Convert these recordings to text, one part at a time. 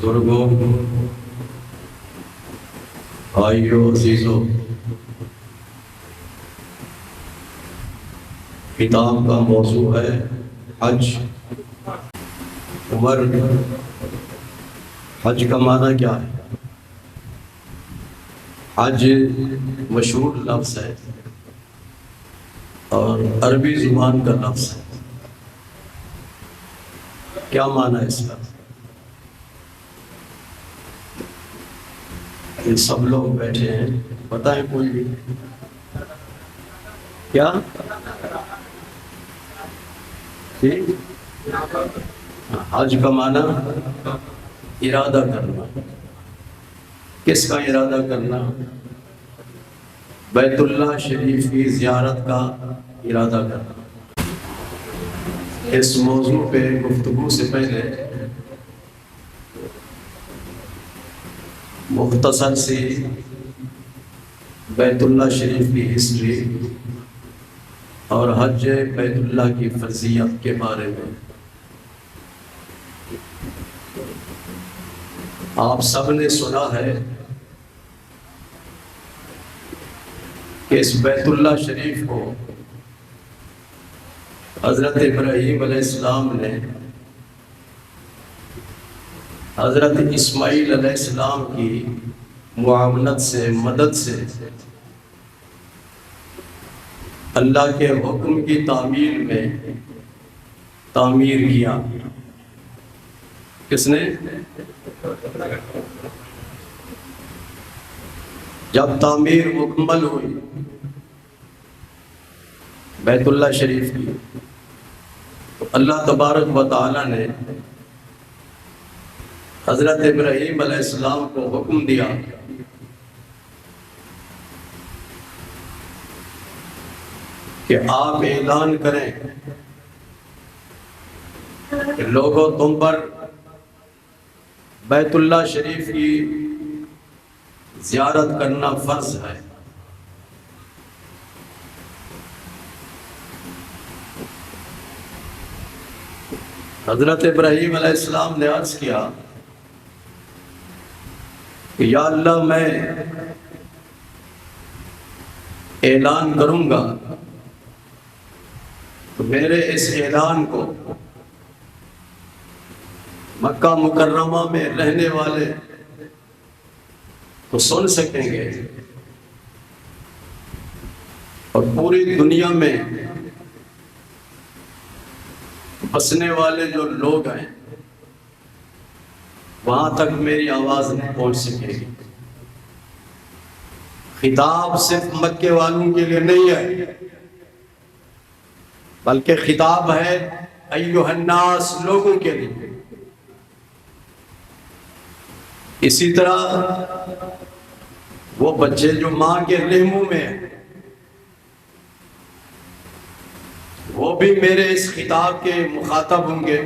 بزرگوں، بھائیوں، عزیزوں، کتاب کا موضوع ہے حج۔ عمر، حج کا معنی کیا ہے؟ حج مشہور لفظ ہے اور عربی زبان کا لفظ ہے۔ کیا معنی ہے اس کا؟ یہ سب لوگ بیٹھے ہیں، بتائیں کوئی بھی کیا؟ حج کا معنی ارادہ کرنا۔ کس کا ارادہ کرنا؟ بیت اللہ شریف کی زیارت کا ارادہ کرنا۔ اس موضوع پہ گفتگو سے پہلے مختصر سی بیت اللہ شریف کی ہسٹری اور حج بیت اللہ کی فرضیت کے بارے میں۔ آپ سب نے سنا ہے کہ اس بیت اللہ شریف کو حضرت ابراہیم علیہ السلام نے حضرت اسماعیل علیہ السلام کی معاونت سے، مدد سے اللہ کے حکم کی تعمیل میں تعمیر کیا۔ کس نے؟ جب تعمیر مکمل ہوئی بیت اللہ شریف کی، تو اللہ تبارک و تعالی نے حضرت ابراہیم علیہ السلام کو حکم دیا کہ آپ اعلان کریں کہ لوگوں، تم پر بیت اللہ شریف کی زیارت کرنا فرض ہے۔ حضرت ابراہیم علیہ السلام نے عرض کیا کہ یا اللہ، میں اعلان کروں گا تو میرے اس اعلان کو مکہ مکرمہ میں رہنے والے تو سن سکیں گے، اور پوری دنیا میں بسنے والے جو لوگ ہیں وہاں تک میری آواز نہیں پہنچ سکے گی۔ خطاب صرف مکے والوں کے لیے نہیں ہے، بلکہ خطاب ہے ایھا الناس، لوگوں کے لیے۔ اسی طرح وہ بچے جو ماں کے رحموں میں ہیں، وہ بھی میرے اس خطاب کے مخاطب ہوں گے۔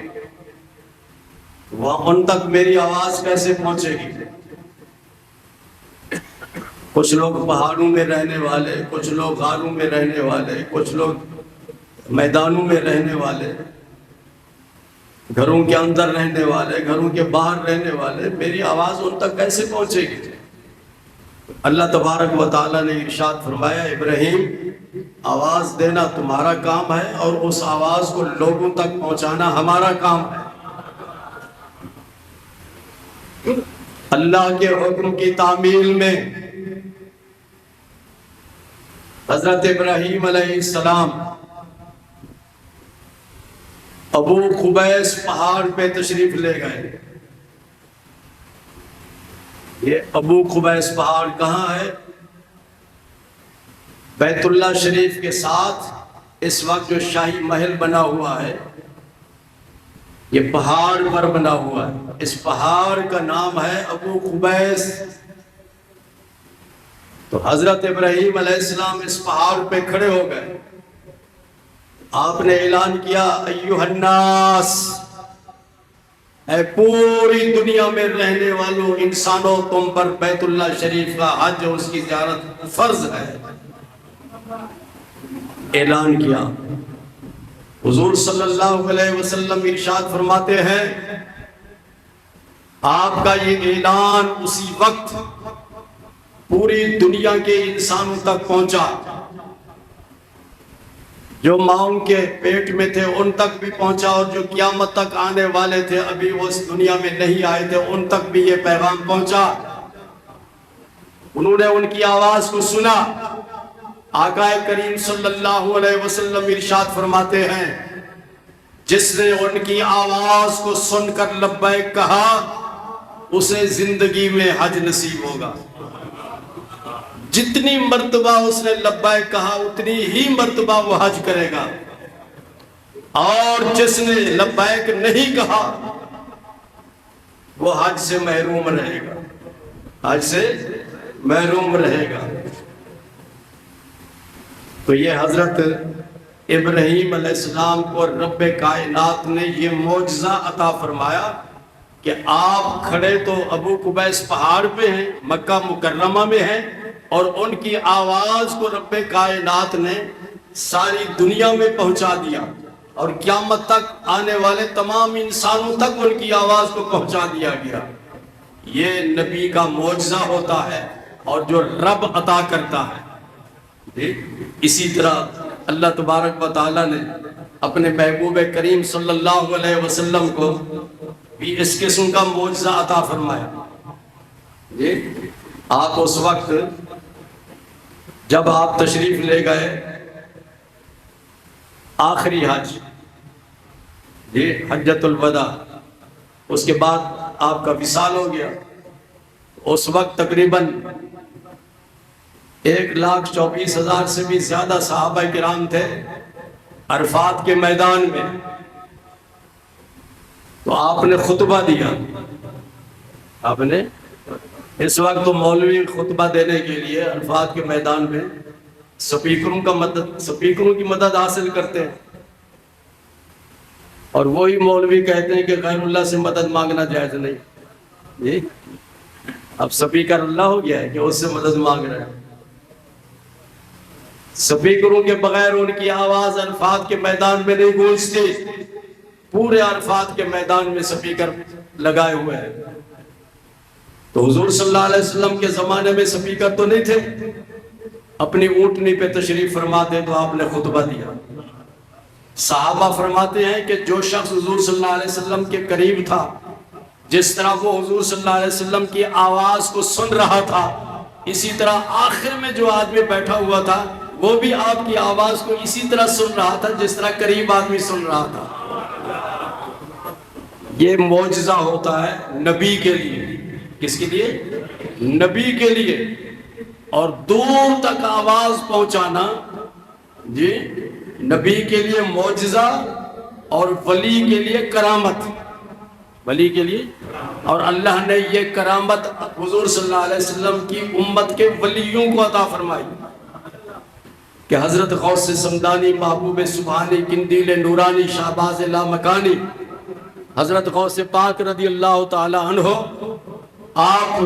وہاں ان تک میری آواز کیسے پہنچے گی؟ کچھ لوگ پہاڑوں میں رہنے والے، کچھ لوگ غاروں میں رہنے والے، کچھ لوگ میدانوں میں رہنے والے، گھروں کے اندر رہنے والے، گھروں کے باہر رہنے والے، میری آواز ان تک کیسے پہنچے گی؟ اللہ تبارک و تعالیٰ نے ارشاد فرمایا، ابراہیم، آواز دینا تمہارا کام ہے اور اس آواز کو لوگوں تک پہنچانا ہمارا کام ہے۔ اللہ کے حکم کی تعمیل میں حضرت ابراہیم علیہ السلام ابو قبیس پہاڑ پہ تشریف لے گئے۔ یہ ابو قبیس پہاڑ کہاں ہے؟ بیت اللہ شریف کے ساتھ اس وقت جو شاہی محل بنا ہوا ہے، یہ پہاڑ پر بنا ہوا ہے۔ اس پہاڑ کا نام ہے ابو قبیس۔ تو حضرت ابراہیم علیہ السلام اس پہاڑ پہ کھڑے ہو گئے۔ آپ نے اعلان کیا، ایھا الناس، اے پوری دنیا میں رہنے والوں انسانوں، تم پر بیت اللہ شریف کا حج اور اس کی زیارت فرض ہے۔ اعلان کیا۔ حضور صلی اللہ علیہ وسلم ارشاد فرماتے ہیں آپ کا یہ اعلان اسی وقت پوری دنیا کے انسانوں تک پہنچا، جو ماؤں کے پیٹ میں تھے ان تک بھی پہنچا، اور جو قیامت تک آنے والے تھے ابھی وہ اس دنیا میں نہیں آئے تھے ان تک بھی یہ پیغام پہنچا۔ انہوں نے ان کی آواز کو سنا۔ آقا کریم صلی اللہ علیہ وسلم ارشاد فرماتے ہیں، جس نے ان کی آواز کو سن کر لبیک کہا اسے زندگی میں حج نصیب ہوگا۔ جتنی مرتبہ اس نے لبیک کہا اتنی ہی مرتبہ وہ حج کرے گا، اور جس نے لبیک نہیں کہا وہ حج سے محروم رہے گا، حج سے محروم رہے گا۔ تو یہ حضرت ابراہیم علیہ السلام کو رب کائنات نے یہ معجزہ عطا فرمایا کہ آپ کھڑے تو ابو قبیس پہاڑ پہ ہیں، مکہ مکرمہ میں ہیں، اور ان کی آواز کو رب کائنات نے ساری دنیا میں پہنچا دیا، اور قیامت تک آنے والے تمام انسانوں تک ان کی آواز کو پہنچا دیا گیا۔ یہ نبی کا معجزہ ہوتا ہے اور جو رب عطا کرتا ہے۔ اسی طرح اللہ تبارک و تعالیٰ نے اپنے محبوب کریم صلی اللہ علیہ وسلم کو بھی اس قسم کا معجزہ عطا فرمایا۔ آپ اس وقت جب آپ تشریف لے گئے آخری حج، حجۃ الوداع، اس کے بعد آپ کا وصال ہو گیا، اس وقت تقریباً 1,24,000 سے بھی زیادہ صحابہ کرام تھے عرفات کے میدان میں۔ تو آپ نے خطبہ دیا، آپ نے اس وقت تو مولوی خطبہ دینے کے لیے عرفات کے میدان میں سپیکروں کی مدد حاصل کرتے ہیں، اور وہی مولوی کہتے ہیں کہ غیر اللہ سے مدد مانگنا جائز نہیں۔ اب سپیکر اللہ ہو گیا ہے کہ اس سے مدد مانگ رہے ہیں۔ سپیکروں کے بغیر ان کی آواز عرفات کے میدان میں نہیں گونجتی، پورے عرفات کے میدان میں سپیکر لگائے ہوئے ہیں۔ تو حضور صلی اللہ علیہ وسلم کے زمانے میں سپیکر تو نہیں تھے، اپنی اونٹنی پہ تشریف فرماتے تو آپ نے خطبہ دیا۔ صحابہ فرماتے ہیں کہ جو شخص حضور صلی اللہ علیہ وسلم کے قریب تھا، جس طرح وہ حضور صلی اللہ علیہ وسلم کی آواز کو سن رہا تھا، اسی طرح آخر میں جو آدمی بیٹھا ہوا تھا وہ بھی آپ کی آواز کو اسی طرح سن رہا تھا جس طرح قریب آدمی سن رہا تھا۔ یہ معجزہ ہوتا ہے نبی کے لیے۔ کس کے لیے؟ نبی کے لیے۔ اور دور تک آواز پہنچانا نبی کے لیے معجزہ، اور ولی کے لیے کرامت، ولی کے لیے۔ اور اللہ نے یہ کرامت حضور صلی اللہ علیہ وسلم کی امت کے ولیوں کو عطا فرمائی کہ حضرت غوث سمدانی، محبوب سبحانی، قندیل نورانی، شہباز لامکانی، حضرت غوث پاک رضی اللہ تعالی عنہ، آپ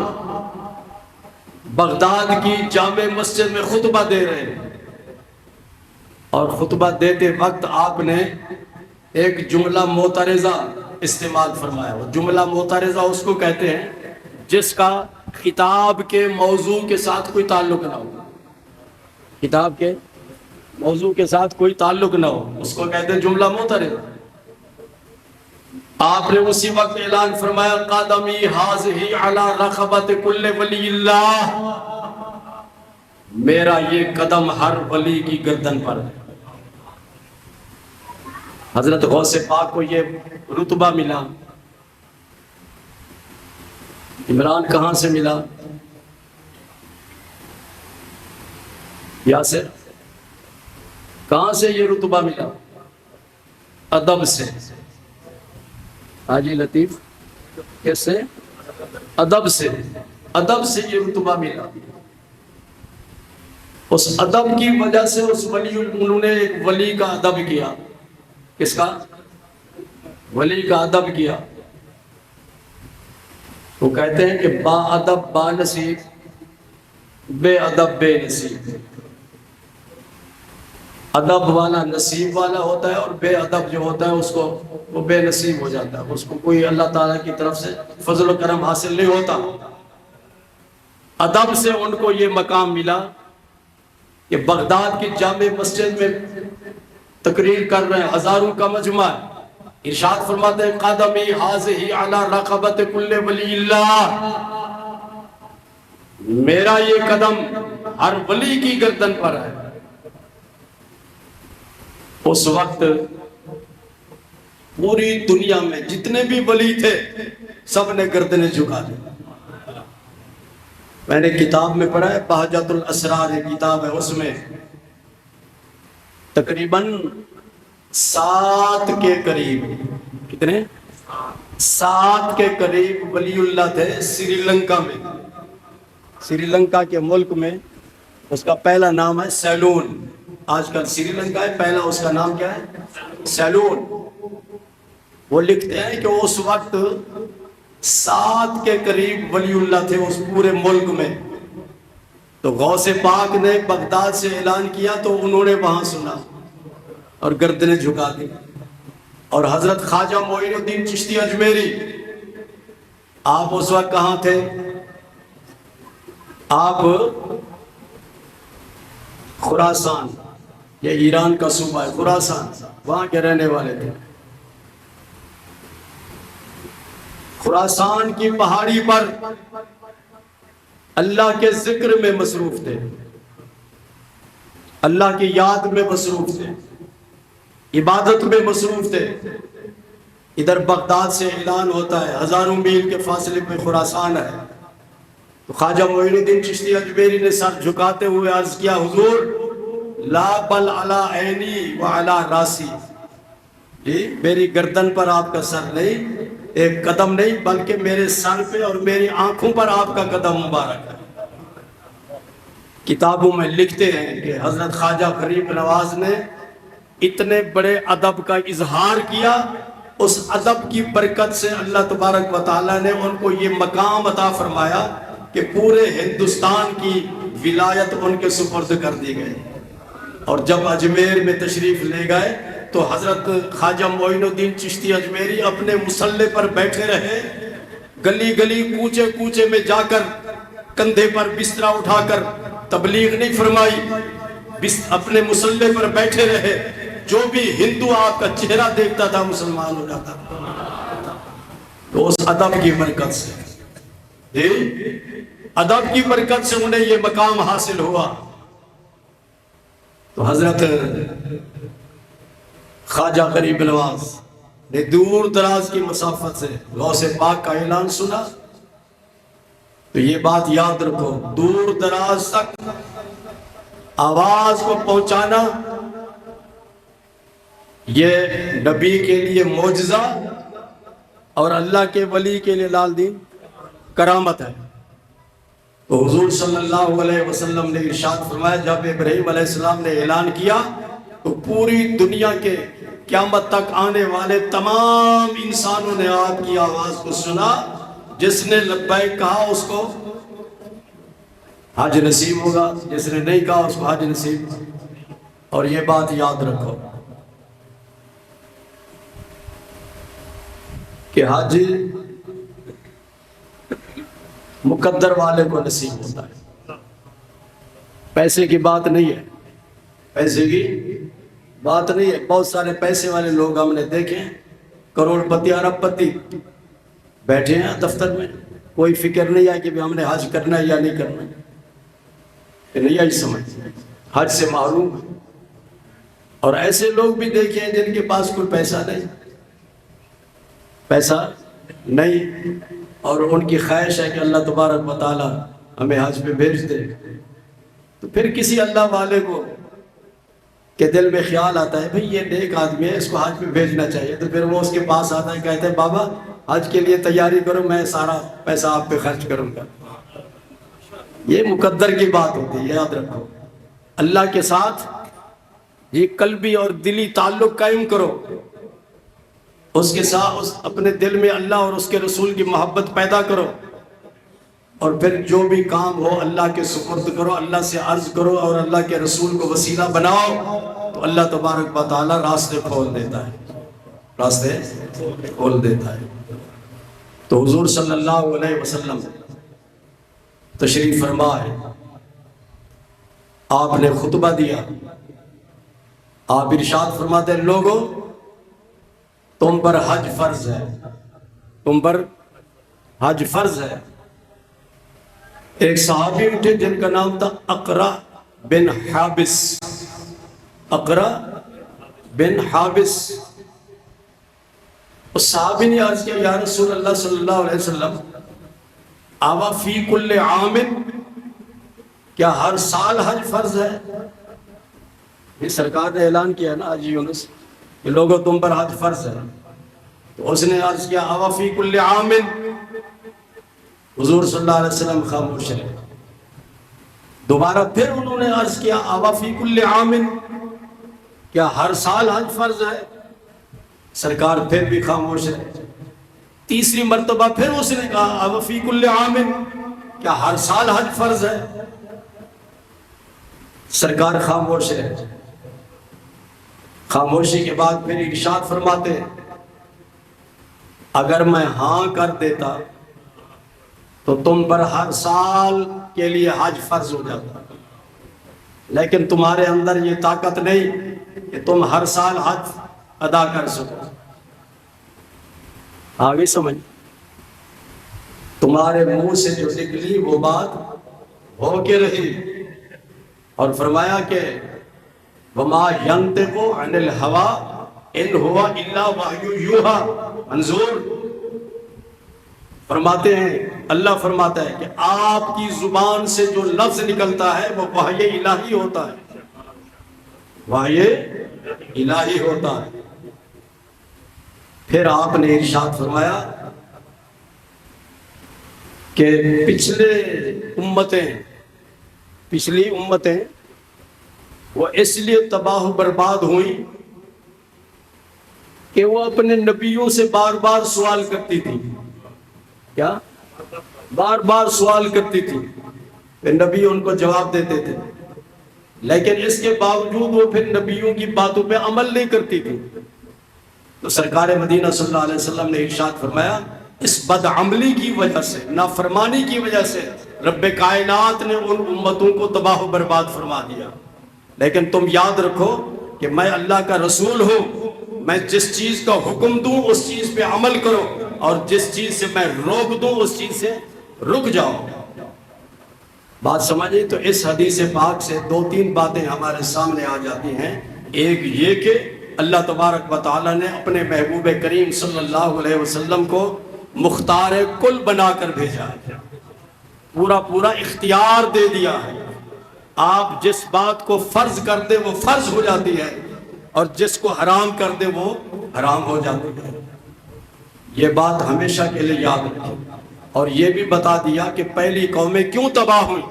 بغداد کی جامع مسجد میں خطبہ دے رہے ہیں، اور خطبہ دیتے وقت آپ نے ایک جملہ معترضہ استعمال فرمایا۔ وہ جملہ معترضہ اس کو کہتے ہیں جس کا خطاب کے موضوع کے ساتھ کوئی تعلق نہ ہو، خطاب کے موضوع کے ساتھ کوئی تعلق نہ ہو، اس کو کہتے ہیں جملہ معترضہ۔ آپ نے اسی وقت اعلان فرمایا، قدمی حاضی علی رقبت کل ولی اللہ، میرا یہ قدم ہر ولی کی گردن پر ہے۔ حضرت غوث پاک کو یہ رتبہ ملا۔ عمران کہاں سے ملا؟ یاسر کہاں سے یہ رتبہ ملا؟ ادب سے۔ حاجی لطیف کیسے؟ ادب سے، ادب سے یہ رتبہ ملا۔ اس ادب کی وجہ سے اس ولی، انہوں نے ایک ولی کا ادب کیا۔ کس کا؟ ولی کا ادب کیا۔ وہ کہتے ہیں کہ با ادب با نصیب، بے ادب بے نصیب۔ ادب والا نصیب والا ہوتا ہے، اور بے ادب جو ہوتا ہے اس کو وہ بے نصیب ہو جاتا ہے، اس کو کوئی اللہ تعالیٰ کی طرف سے فضل و کرم حاصل نہیں ہوتا۔ ادب سے ان کو یہ مقام ملا کہ بغداد کی جامع مسجد میں تقریر کر رہے ہیں، ہزاروں کا مجمع ہے، ارشاد فرماتے ہیں قدمی حاضی علی رقبت کل ولی اللہ، میرا یہ قدم ہر ولی کی گردن پر ہے۔ اس وقت پوری دنیا میں جتنے بھی ولی تھے سب نے گردنیں جھکا دی۔ میں نے کتاب میں پڑھا ہے، بہجت الاسرار ایک کتاب ہے، اس میں تقریباً 7 کے قریب، کتنے 7 کے قریب ولی اللہ تھے سری لنکا میں۔ سری لنکا کے ملک میں اس کا پہلا نام ہے سیلون، آج کل سری لنکا ہے، پہلا اس کا نام کیا ہے؟ سیلون۔ وہ لکھتے ہیں کہ اس وقت 7 کے قریب ولی اللہ تھے اس پورے ملک میں۔ تو غوث پاک نے بغداد سے اعلان کیا تو انہوں نے وہاں سنا اور گردنیں جھکا دی۔ اور حضرت خواجہ معین الدین چشتی اجمیری، آپ اس وقت کہاں تھے؟ آپ خراسان، یہ ایران کا صوبہ ہے خراسان، وہاں کے رہنے والے تھے۔ خراسان کی پہاڑی پر اللہ کے ذکر میں مصروف تھے، اللہ کی یاد میں مصروف تھے، عبادت میں مصروف تھے۔ ادھر بغداد سے اعلان ہوتا ہے، ہزاروں میل کے فاصلے پہ خراسان ہے۔ تو خواجہ معین الدین چشتی اجمیری نے سر جھکاتے ہوئے عرض کیا، حضور لا بل علی عینی و علی راسی، جی میری گردن پر آپ کا سر نہیں، ایک قدم نہیں، بلکہ میرے سر پہ اور میری آنکھوں پر آپ کا قدم مبارک ہے۔ کتابوں میں لکھتے ہیں کہ حضرت خواجہ غریب نواز نے اتنے بڑے ادب کا اظہار کیا، اس ادب کی برکت سے اللہ تبارک و تعالیٰ نے ان کو یہ مقام عطا فرمایا کہ پورے ہندوستان کی ولایت ان کے سپرد کر دی گئی۔ اور جب اجمیر میں تشریف لے گئے تو حضرت خواجہ معین الدین چشتی اجمیری اپنے مصلے پر بیٹھے رہے، گلی گلی کوچے کوچے میں جا کر کندھے پر بسترا اٹھا کر تبلیغ نہیں فرمائی، اپنے مصلے پر بیٹھے رہے، جو بھی ہندو آپ کا چہرہ دیکھتا تھا مسلمان ہو جاتا تھا۔ تو اس ادب کی برکت سے، ادب کی برکت سے انہیں یہ مقام حاصل ہوا۔ تو حضرت خواجہ غریب نواز نے دور دراز کی مسافت سے غوث پاک کا اعلان سنا۔ تو یہ بات یاد رکھو، دور دراز تک آواز کو پہنچانا یہ نبی کے لیے معجزہ اور اللہ کے ولی کے لیے لال دین کرامت ہے۔ تو حضور صلی اللہ علیہ وسلم نے ارشاد فرمایا، جب ابراہیم علیہ السلام نے اعلان کیا تو پوری دنیا کے قیامت تک آنے والے تمام انسانوں نے آپ کی آواز کو سنا۔ جس نے لبیک کہا اس کو حج نصیب ہوگا، جس نے نہیں کہا اس کو حج نصیب۔ اور یہ بات یاد رکھو کہ حج مقدر والے کو نصیب ہوتا ہے، پیسے کی بات نہیں ہے، پیسے کی بات نہیں ہے۔ بہت سارے پیسے والے لوگ ہم نے دیکھے ہیں، کروڑ پتی ارب پتی بیٹھے ہیں دفتر میں، کوئی فکر نہیں ہے کہ ہم نے حج کرنا ہے یا نہیں کرنا ہے، نہیں آئی سمجھ، حج سے محروم ہے۔ اور ایسے لوگ بھی دیکھے ہیں جن کے پاس کوئی پیسہ نہیں، پیسہ نہیں، اور ان کی خواہش ہے کہ اللہ تبارک و تعالی ہمیں حج پہ بھیج دے۔ تو پھر کسی اللہ والے کو کہ دل میں خیال آتا ہے بھئی یہ نیک آدمی ہے، اس کو حج پہ بھیجنا چاہیے، تو پھر وہ اس کے پاس آتا ہے، کہتے ہیں بابا حج کے لیے تیاری کرو، میں سارا پیسہ آپ پہ خرچ کروں گا۔ یہ مقدر کی بات ہوتی ہے، یاد رکھو۔ اللہ کے ساتھ یہ قلبی اور دلی تعلق قائم کرو، اس کے ساتھ اپنے دل میں اللہ اور اس کے رسول کی محبت پیدا کرو، اور پھر جو بھی کام ہو اللہ کے سپرد کرو، اللہ سے عرض کرو اور اللہ کے رسول کو وسیلہ بناؤ، تو تو اللہ تبارک و تعالیٰ راستے کھول دیتا ہے، راستے کھول دیتا ہے۔ تو حضور صلی اللہ علیہ وسلم تشریف فرما ہے، آپ نے خطبہ دیا، آپ ارشاد فرماتے ہیں لوگوں تم پر حج فرض ہے، تم پر حج فرض ہے۔ ایک صحابی اٹھے جن کا نام تھا اقرا بن حابس، اقرا بن حابس۔ اس صحابی نے عرض کیا یا رسول اللہ صلی اللہ علیہ وسلم آوا فی کل عام، کیا ہر سال حج فرض ہے؟ یہ سرکار نے اعلان کیا نا حاجی یونس کہ لوگوں تم پر حج فرض ہے۔ تو اس نے عرض کیا آوا فی کل عام، حضور صلی اللہ علیہ وسلم خاموش رہے۔ دوبارہ پھر انہوں نے عرض کیا آوا فی کل عام، کیا ہر سال حج فرض ہے؟ سرکار پھر بھی خاموش رہے۔ تیسری مرتبہ پھر اس نے کہا آوا فی کل عام، کیا ہر سال حج فرض ہے؟ سرکار خاموش رہے۔ خاموشی کے بعد پھر ارشاد فرماتے ہیں اگر میں ہاں کر دیتا تو تم پر ہر سال کے لیے حج فرض ہو جاتا، لیکن تمہارے اندر یہ طاقت نہیں کہ تم ہر سال حج ادا کر سکو۔ آگے سمجھ، تمہارے منہ سے جو نکلی وہ بات ہو کے رہی۔ اور فرمایا کہ وما ينطق عن الهوى ان هو الا وحی یوحی، منظور فرماتے ہیں، اللہ فرماتا ہے کہ آپ کی زبان سے جو لفظ نکلتا ہے وہ وحی الہی ہوتا ہے، وحی الہی ہوتا ہے۔ پھر آپ نے ارشاد فرمایا کہ پچھلی امتیں وہ اس لیے تباہ و برباد ہوئیں کہ وہ اپنے نبیوں سے بار بار سوال کرتی تھی۔ کیا؟ بار بار سوال کرتی تھی، پھر نبی ان کو جواب دیتے تھے، لیکن اس کے باوجود وہ پھر نبیوں کی باتوں پہ عمل نہیں کرتی تھی۔ تو سرکار مدینہ صلی اللہ علیہ وسلم نے ارشاد فرمایا اس بدعملی کی وجہ سے، نافرمانی کی وجہ سے رب کائنات نے ان امتوں کو تباہ و برباد فرما دیا۔ لیکن تم یاد رکھو کہ میں اللہ کا رسول ہوں، میں جس چیز کا حکم دوں اس چیز پہ عمل کرو، اور جس چیز سے میں روک دوں اس چیز سے رک جاؤ۔ بات سمجھیں تو اس حدیث پاک سے دو تین باتیں ہمارے سامنے آ جاتی ہیں۔ ایک یہ کہ اللہ تبارک و تعالیٰ نے اپنے محبوب کریم صلی اللہ علیہ وسلم کو مختار کل بنا کر بھیجا ہے، پورا اختیار دے دیا ہے۔ آپ جس بات کو فرض کر دے وہ فرض ہو جاتی ہے، اور جس کو حرام کر دے وہ حرام ہو جاتی ہے۔ یہ بات ہمیشہ کے لیے یاد رکھیں۔ اور یہ بھی بتا دیا کہ پہلی قومیں کیوں تباہ ہوئیں،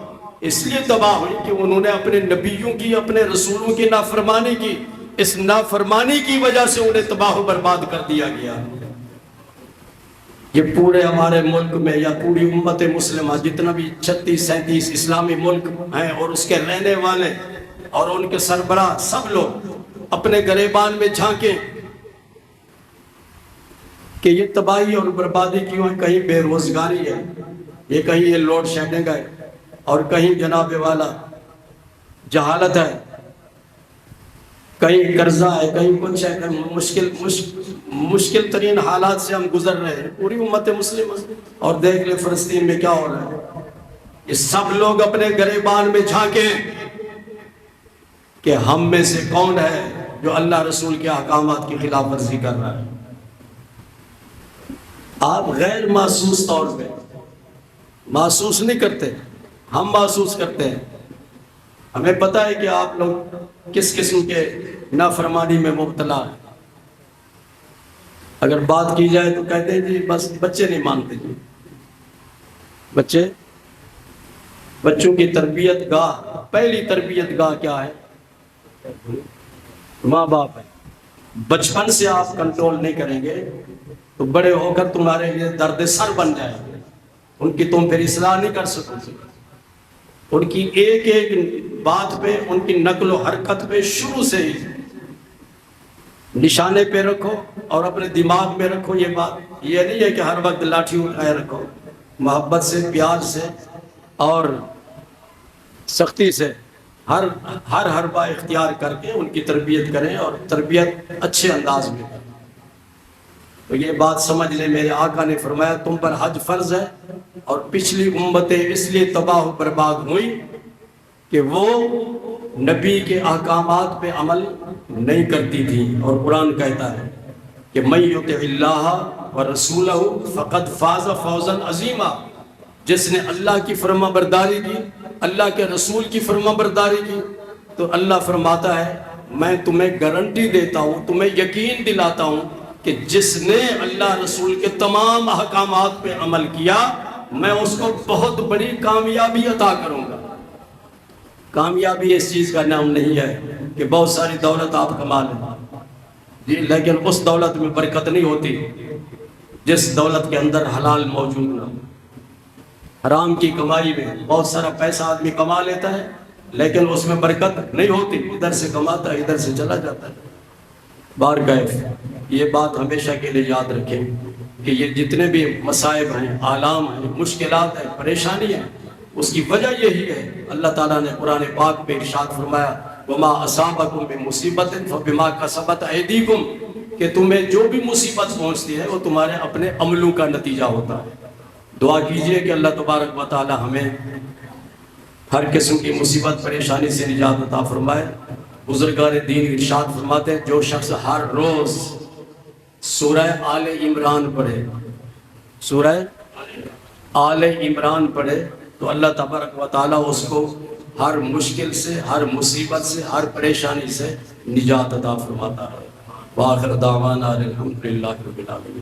اس لیے تباہ ہوئیں کہ انہوں نے اپنے نبیوں کی، اپنے رسولوں کی نافرمانی کی۔ اس نافرمانی کی وجہ سے انہیں تباہ و برباد کر دیا گیا۔ یہ پورے ہمارے ملک میں یا پوری امت مسلمہ جتنا بھی 36-37 اسلامی ملک ہیں اور اس کے رہنے والے اور ان کے سربراہ سب لوگ اپنے گریبان میں جھانکیں کہ یہ تباہی اور بربادی کیوں ہے۔ کہیں بے روزگاری ہے، یہ کہیں یہ لوڈ شیڈنگ ہے، اور کہیں جناب والا جہالت ہے، کہیں قرضہ ہے، کہیں کچھ ہے، مشکل ترین حالات سے ہم گزر رہے ہیں پوری امت مسلمہ۔ اور دیکھ لیں فلسطین میں کیا ہو رہا ہے۔ یہ سب لوگ اپنے گریبان میں جھانکیں کہ ہم میں سے کون ہے جو اللہ رسول کے احکامات کی خلاف ورزی کر رہا ہے۔ آپ غیر محسوس طور پہ محسوس نہیں کرتے، ہم محسوس کرتے ہیں۔ ہمیں پتہ ہے کہ آپ لوگ کس قسم کے نافرمانی میں مبتلا ہیں۔ اگر بات کی جائے تو کہتے ہیں جی بس بچے نہیں مانتے، جی بچوں کی تربیت گاہ، پہلی تربیت گاہ کیا ہے؟ ماں باپ ہے۔ بچپن سے آپ کنٹرول نہیں کریں گے تو بڑے ہو کر تمہارے لیے درد سر بن جائیں گے، ان کی تم پھر اصلاح نہیں کر سکو گے۔ ان کی ایک ایک بات پہ، ان کی نقل و حرکت پہ شروع سے ہی نشانے پہ رکھو اور اپنے دماغ میں رکھو یہ بات، یہ نہیں ہے کہ ہر وقت لاٹھی اٹھائے رکھو، محبت سے، پیار سے اور سختی سے ہر حربہ اختیار کر کے ان کی تربیت کریں، اور تربیت اچھے انداز میں کریں۔ تو یہ بات سمجھ لیں، میرے آقا نے فرمایا تم پر حج فرض ہے، اور پچھلی امتیں اس لیے تباہ و برباد ہوئی کہ وہ نبی کے احکامات پہ عمل نہیں کرتی تھی، اور قرآن کہتا ہے کہ من یطع اللہ ورسولہ فقد فاز فوزا عظیما، جس نے اللہ کی فرما برداری کی، اللہ کے رسول کی فرما برداری کی، تو اللہ فرماتا ہے میں تمہیں گارنٹی دیتا ہوں، تمہیں یقین دلاتا ہوں کہ جس نے اللہ رسول کے تمام احکامات پہ عمل کیا میں اس کو بہت بڑی کامیابی عطا کروں گا۔ کامیابی اس چیز کا نام نہیں ہے کہ بہت ساری دولت آپ کما لیں جی، لیکن اس دولت میں برکت نہیں ہوتی جس دولت کے اندر حلال موجود نہ ہو۔ حرام کی کمائی میں بہت سارا پیسہ آدمی کما لیتا ہے لیکن اس میں برکت نہیں ہوتی، ادھر سے کماتا ہے ادھر سے چلا جاتا ہے۔ بارگیف یہ بات ہمیشہ کے لیے یاد رکھیں کہ یہ جتنے بھی مصائب ہیں، آلام ہیں، مشکلات ہیں، پریشانی ہیں، اس کی وجہ یہی ہے۔ اللہ تعالیٰ نے قرآن پاک پہ ارشاد فرمایا وَمَا أَصَابَكُم بِمُصِيبَةٍ فَبِمَا كَسَبَتْ أَيْدِيكُمْ، کہ تمہیں جو بھی مصیبت پہنچتی ہے وہ تمہارے اپنے عملوں کا نتیجہ ہوتا ہے۔ دعا کیجئے کہ اللہ تبارک و تعالی ہمیں ہر قسم کی مصیبت پریشانی سے نجات عطا فرمائے۔ بزرگان دین ارشاد فرماتے ہیں جو شخص ہر روز سورہ آل عمران پڑھے، سورہ آل عمران پڑھے، تو اللہ تبارک و تعالیٰ اس کو ہر مشکل سے، ہر مصیبت سے، ہر پریشانی سے نجات عطا فرماتا ہے۔ وآخر دعوانا الحمدللہ رب العالمین۔